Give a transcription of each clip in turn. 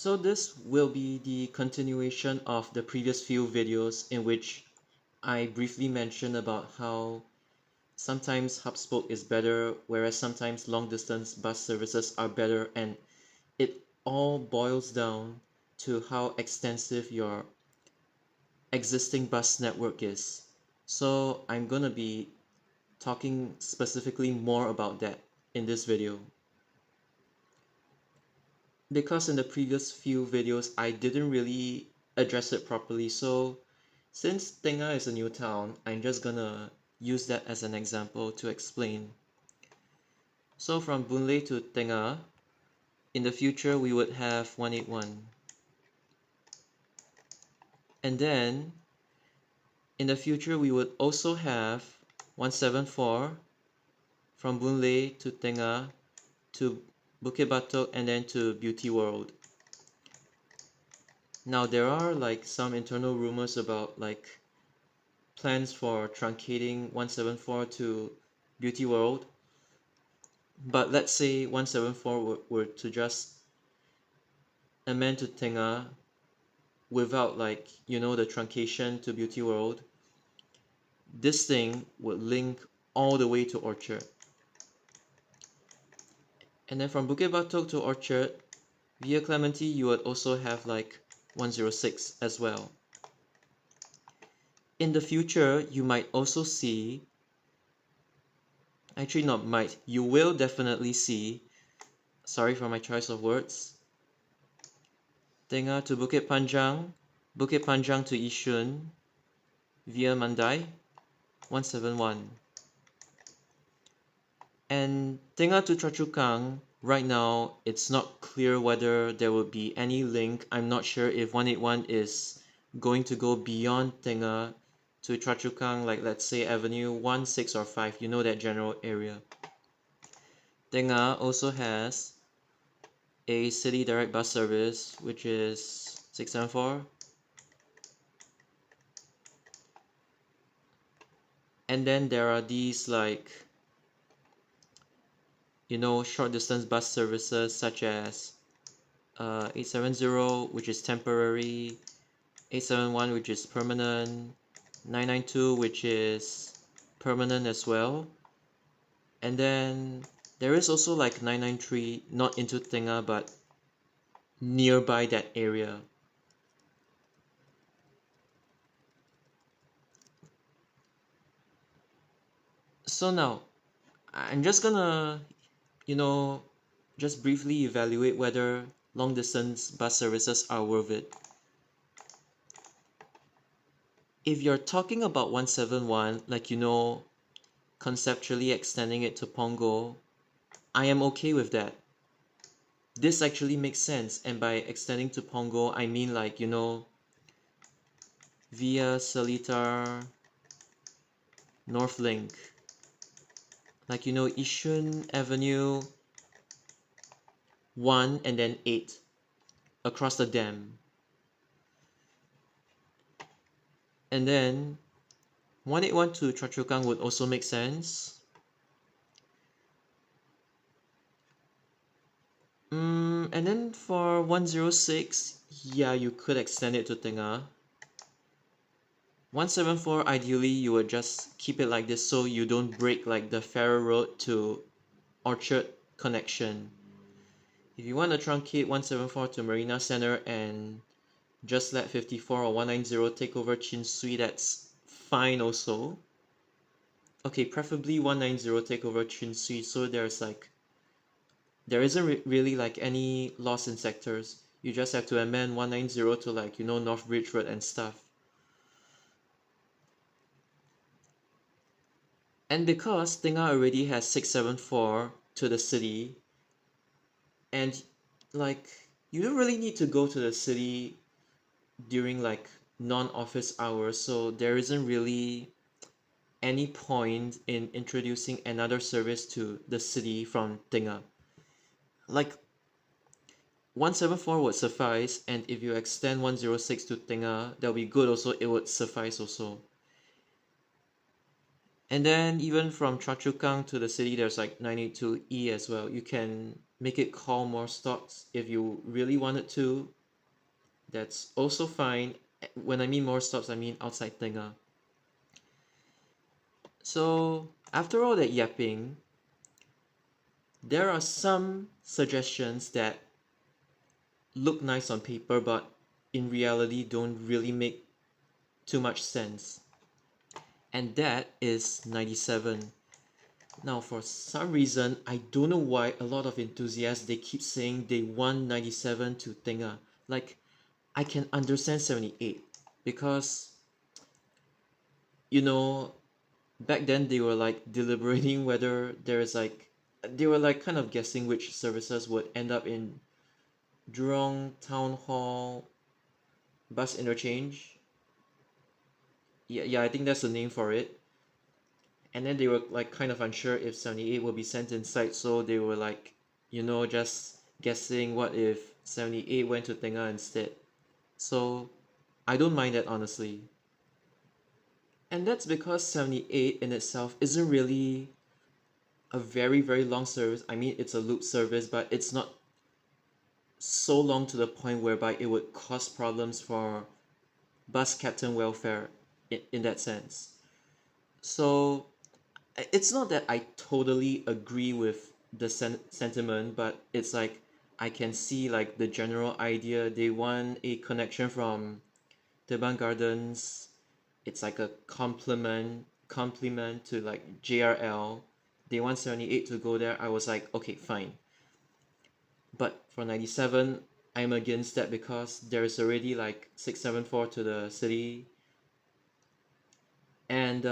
So this will be the continuation of the previous few videos in which I briefly mentioned about how sometimes hub spoke is better, whereas sometimes long distance bus services are better, and it all boils down to how extensive your existing bus network is. So I'm gonna be talking specifically more about that in this video. Because in the previous few videos I didn't really address it properly, so since Tengah is a new town, I'm just gonna use that as an example to explain. So from Boon Lay to Tengah, in the future we would have 181. And then in the future we would also have 174 from Boon Lay to Tengah to Bukit Batok and then to Beauty World. Now there are like some internal rumors about like plans for truncating 174 to Beauty World, but let's say 174 were to just amend to Tengah without like the truncation to Beauty World. This thing would link all the way to Orchard, and then from Bukit Batok to Orchard via Clementi you would also have like 106 as well. In the future you might also see, actually not might, you will definitely see, sorry for my choice of words, Tengah to Bukit Panjang, Bukit Panjang to Yishun via Mandai 171. And Tengah to Choa Chu Kang, right now it's not clear whether there will be any link. I'm not sure if 181 is going to go beyond Tengah to Choa Chu Kang, like let's say Avenue 1, 6 or 5, that general area. Tengah also has a city direct bus service which is 674. And then there are these like short distance bus services such as 870, which is temporary, 871, which is permanent, 992, which is permanent as well. And then there is also like 993, not into Tengah but nearby that area. So now I'm just gonna just briefly evaluate whether long distance bus services are worth it. If you're talking about 171, like conceptually extending it to Punggol, I am okay with that. This actually makes sense, and by extending to Punggol I mean like via Seletar North Link, like Yishun Avenue 1 and then 8 across the dam. And then 181 to Choa Chu Kang would also make sense. And then for 106, yeah, you could extend it to Tengah. 174, ideally you would just keep it like this so you don't break like the Farrer Road to Orchard connection. If you want to truncate 174 to Marina Center and just let 54 or 190 take over Chin Swee, that's fine also. Okay, preferably 190 take over Chin Swee, so there isn't really like any loss in sectors. You just have to amend 190 to like North Bridge Road and stuff. And because Tengah already has 674 to the city, and like you don't really need to go to the city during like non-office hours, so there isn't really any point in introducing another service to the city from Tengah. Like 174 would suffice, and if you extend 106 to Tengah, that'll be good also, it would suffice also. And then even from Choa Chu Kang to the city there's like 982E as well. You can make it call more stops if you really wanted to. That's also fine. When I mean more stops, I mean outside Tengah. So after all that yapping, there are some suggestions that look nice on paper but in reality don't really make too much sense. And that is 97. Now for some reason, I don't know why a lot of enthusiasts they keep saying they want 97 to Tengah. Like I can understand 78 because you know back then they were like deliberating whether there is like they were like kind of guessing which services would end up in Jurong Town Hall bus interchange. Yeah, I think that's the name for it. And then they were like kind of unsure if 78 will be sent inside, so they were like, just guessing what if 78 went to Tengah instead. So I don't mind that honestly. And that's because 78 in itself isn't really a very, very long service. I mean, it's a loop service, but it's not so long to the point whereby it would cause problems for bus captain welfare in that sense. So it's not that I totally agree with the sentiment, but it's like I can see like the general idea. They want a connection from Teban Gardens. It's like a complement to like JRL. They want 78 to go there. I was like, okay, fine. But for 97, I'm against that because there is already like 674 to the city. And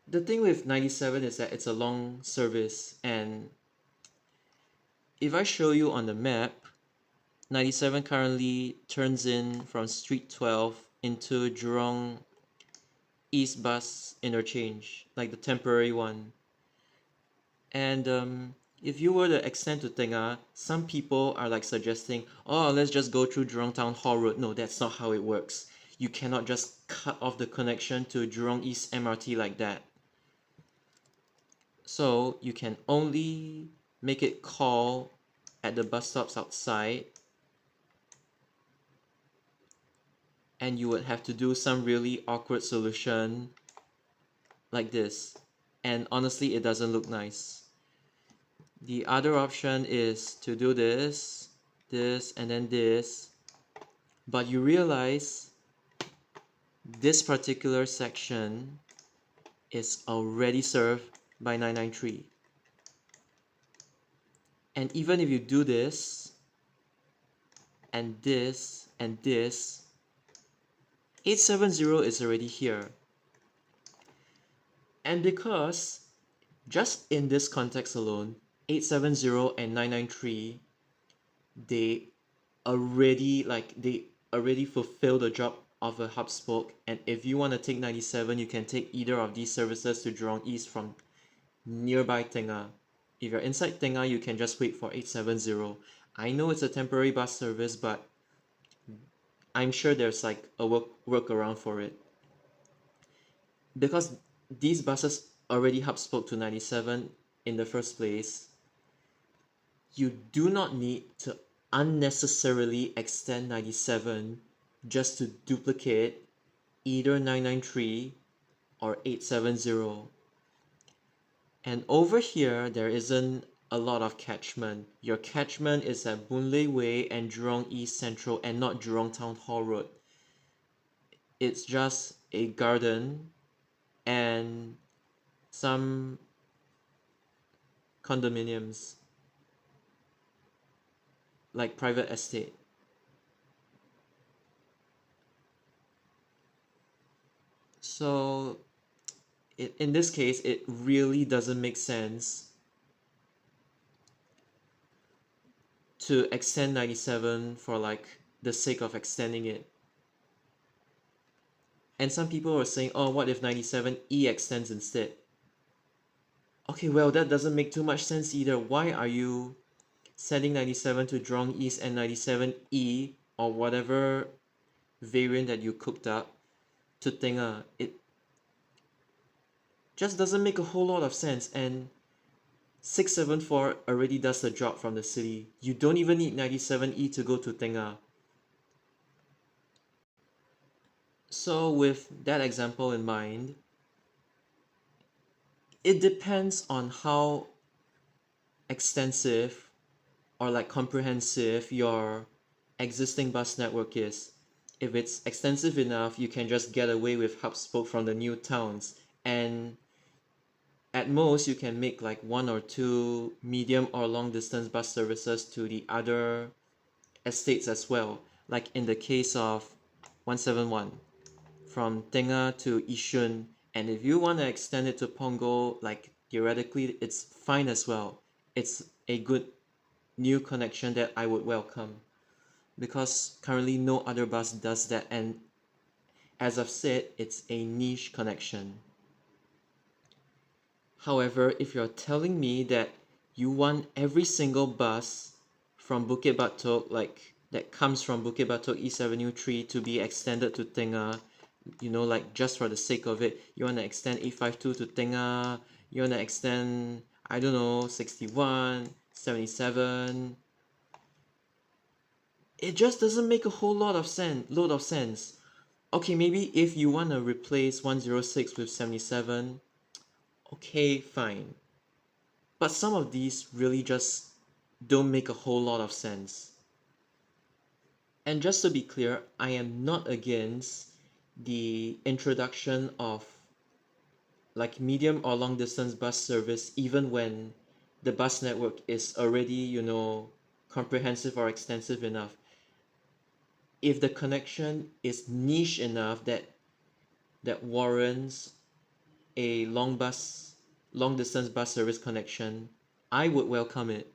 the thing with 97 is that it's a long service. And if I show you on the map, 97 currently turns in from Street 12 into Jurong East Bus Interchange, like the temporary one. And if you were to extend to Tengah, some people are like suggesting, oh, let's just go through Jurong Town Hall Road. No, that's not how it works. You cannot just cut off the connection to Jurong East MRT like that. So you can only make it call at the bus stops outside, and you would have to do some really awkward solution like this. And honestly, it doesn't look nice. The other option is to do this, and then this. But you realize this particular section is already served by 993. And even if you do this, and this, 870 is already here. And because just in this context alone, 870 and 993, they already fulfill the job of a hub spoke. And if you want to take 97, you can take either of these services to Jurong East from nearby Tengah. If you're inside Tengah, you can just wait for 870. I know it's a temporary bus service, but I'm sure there's like a workaround for it. Because these buses already hub spoke to 97 in the first place, you do not need to unnecessarily extend 97 just to duplicate either 993 or 870. And over here, there isn't a lot of catchment. Your catchment is at Boon Lay Way and Jurong East Central and not Jurong Town Hall Road. It's just a garden and some condominiums, like private estate. So in this case, it really doesn't make sense to extend 97 for like the sake of extending it. And some people were saying, oh, what if 97E extends instead? Okay, well, that doesn't make too much sense either. Why are you sending 97 to Jurong East and 97E or whatever variant that you cooked up to Tengah? It just doesn't make a whole lot of sense. And 674 already does the job from the city. You don't even need 97E to go to Tengah. So with that example in mind, it depends on how extensive or like comprehensive your existing bus network is. If it's extensive enough, you can just get away with hub spoke from the new towns, and at most you can make like one or two medium or long distance bus services to the other estates as well, like in the case of 171 from Tengah to Yishun. And if you want to extend it to Punggol, like theoretically it's fine as well. It's a good new connection that I would welcome, because currently no other bus does that, and as I've said, it's a niche connection. However, if you're telling me that you want every single bus from Bukit Batok, like that comes from Bukit Batok East Avenue 3 to be extended to Tengah, like just for the sake of it, you want to extend 852 to Tengah, you want to extend, I don't know, 61, 77. It just doesn't make a whole load of sense. Okay, maybe if you want to replace 106 with 77, okay, fine. But some of these really just don't make a whole lot of sense. And just to be clear, I am not against the introduction of like medium or long distance bus service even when the bus network is already, comprehensive or extensive enough. If the connection is niche enough that warrants a long distance bus service connection, I would welcome it.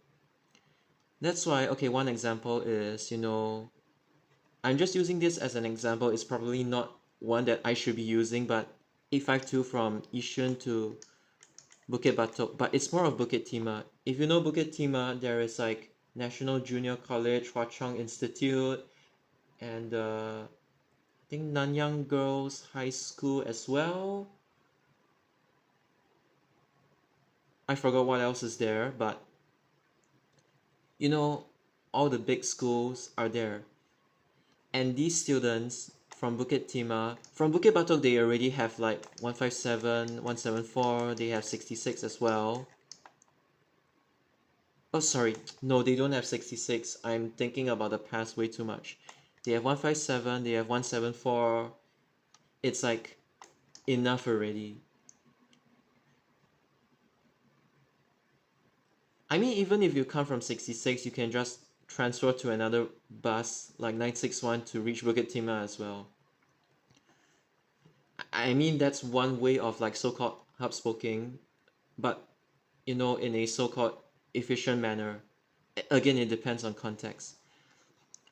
That's why, okay, one example is, I'm just using this as an example. It's probably not one that I should be using, but 852 from Yishun to Bukit Batok, but it's more of Bukit Timah. If you know Bukit Timah, there is like National Junior College, Hwa Chong Institute, and I think Nanyang Girls High School as well. I forgot what else is there, but you know, all the big schools are there. And these students from Bukit Timah, from Bukit Batok, they already have like 157, 174, they have 66 as well. Oh, sorry, no, they don't have 66. I'm thinking about the past way too much. They have 157, they have 174. It's like enough already. I mean, even if you come from 66, you can just transfer to another bus like 961 to reach Bukit Timah as well. I mean, that's one way of like so-called hub spoking, but in a so-called efficient manner. Again, it depends on context.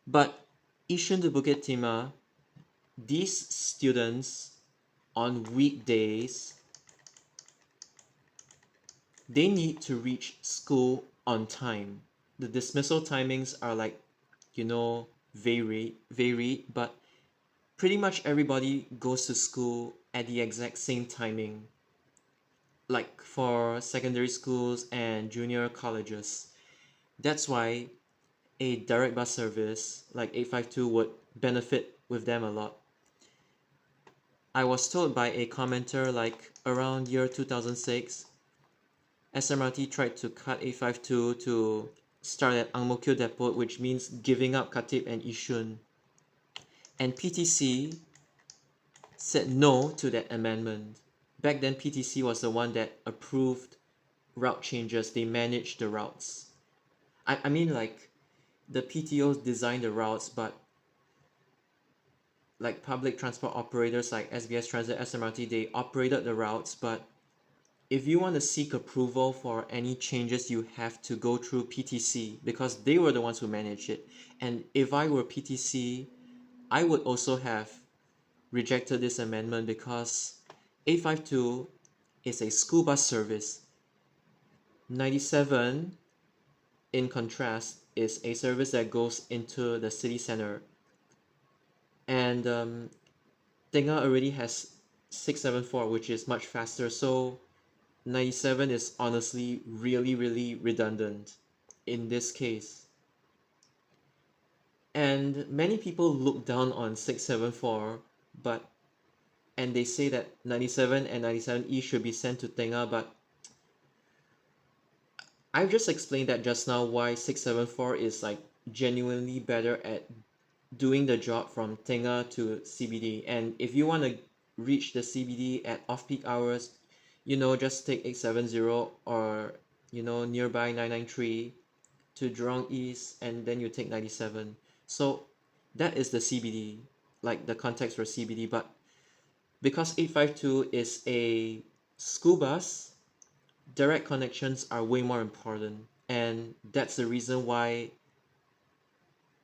But Yishun to Bukit Timah, these students on weekdays, they need to reach school on time. The dismissal timings are like, vary, but pretty much everybody goes to school at the exact same timing, like for secondary schools and junior colleges. That's why a direct bus service like 852 would benefit with them a lot. I was told by a commenter like around year 2006, SMRT tried to cut 852 to start at Ang Mo Kio Depot, which means giving up Khatib and Yishun. And PTC said no to that amendment. Back then, PTC was the one that approved route changes. They managed the routes. I mean, like, the PTOs designed the routes, but like public transport operators like SBS Transit, SMRT, they operated the routes, but if you want to seek approval for any changes, you have to go through PTC because they were the ones who managed it. And if I were PTC, I would also have rejected this amendment because 852 is a school bus service. 97, in contrast, is a service that goes into the city center. And Tengah already has 674, which is much faster. So 97 is honestly really redundant in this case. And many people look down on 674, but and they say that 97 and 97E should be sent to Tengah, but I've just explained that just now why 674 is like genuinely better at doing the job from Tengah to CBD. And if you want to reach the CBD at off-peak hours, just take 870 or, nearby 993 to Jurong East, and then you take 97. So that is the CBD, like the context for CBD. But because 852 is a school bus, direct connections are way more important. And that's the reason why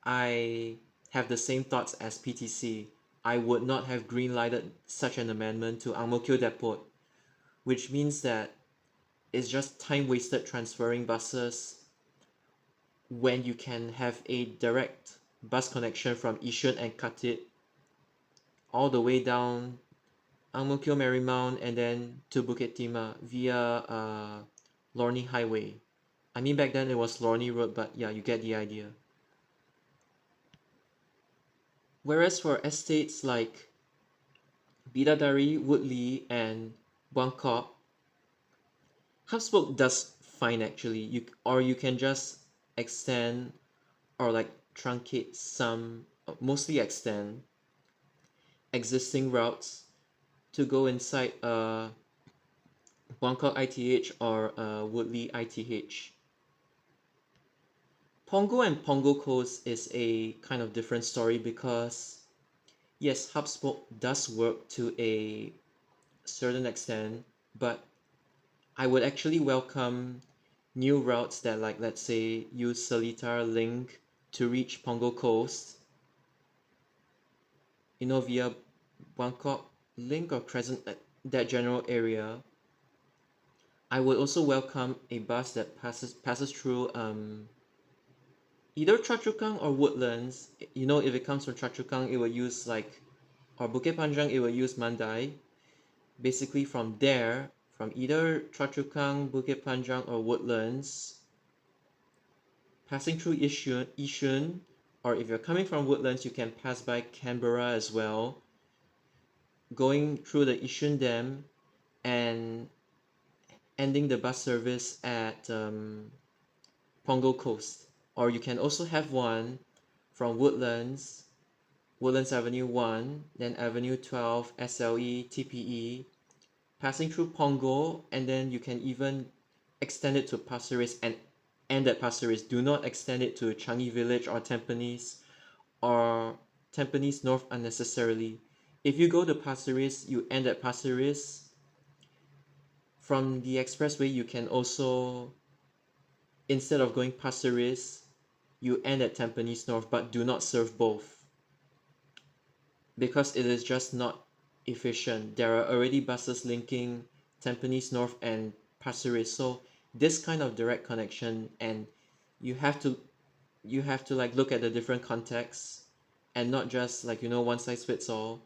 I have the same thoughts as PTC. I would not have green-lighted such an amendment to Ang Mo Kio Depot, which means that it's just time wasted transferring buses when you can have a direct bus connection from Yishun and Khatib all the way down Ang Mo Kio Marymount and then to Bukit Timah via Lornie Highway. I mean, back then it was Lornie Road, but yeah, you get the idea. Whereas for estates like Bidadari, Woodley, and Buangkok, HubSpoke does fine actually. You can just extend or like truncate some, mostly extend existing routes to go inside Buangkok ITH or Woodley ITH. Pongo and Pongo Coast is a kind of different story because yes, HubSpoke does work to a certain extent, but I would actually welcome new routes that, like, let's say use Seletar Link to reach Pongo Coast, via Buangkok Link or Crescent, that general area. I would also welcome a bus that passes through either Choa Chu Kang or Woodlands. If it comes from Choa Chu Kang, it will use or Bukit Panjang, it will use Mandai. Basically from there, from either Choa Chu Kang, Bukit Panjang, or Woodlands, passing through Yishun, or if you're coming from Woodlands, you can pass by Canberra as well, going through the Yishun Dam and ending the bus service at Pongo Coast. Or you can also have one from Woodlands Avenue 1, then Avenue 12, SLE, TPE, passing through Pongo, and then you can even extend it to Pasir Ris and end at Pasir Ris. Do not extend it to Changi Village or Tampines North unnecessarily. If you go to Pasir Ris, you end at Pasir Ris. From the expressway, you can also, instead of going Pasir Ris, you end at Tampines North, but do not serve both because it is just not efficient. There are already buses linking Tampines North and Pasir Ris, so this kind of direct connection, and you have to like look at the different contexts and not just like one size fits all.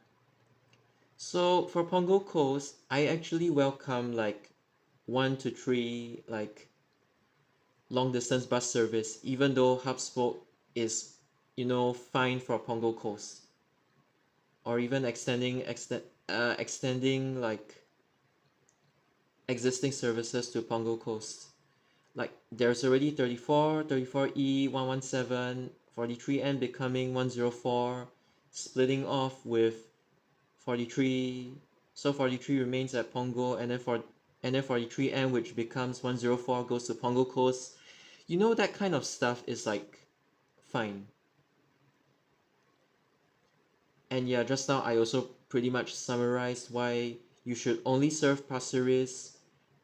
So for Pongo Coast, I actually welcome like 1 to 3 like long distance bus service, even though HubSpoke is fine for Pongo Coast, or even extending like existing services to Pongo Coast. Like there's already 34, 34E, 117, 43N becoming 104, splitting off with 43. So 43 remains at Pongo, and then 43N, which becomes 104, goes to Pongo Coast. That kind of stuff is like fine. And yeah, just now I also pretty much summarized why you should only serve Pasir Ris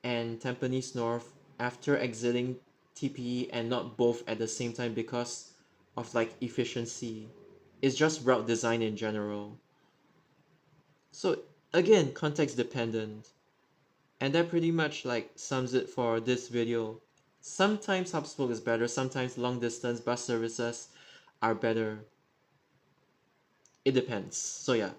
and Tampines North after exiting TPE and not both at the same time because of like efficiency. It's just route design in general. So again, context dependent. And that pretty much like sums it for this video. Sometimes HubSpoke is better, sometimes long distance bus services are better. It depends. So yeah.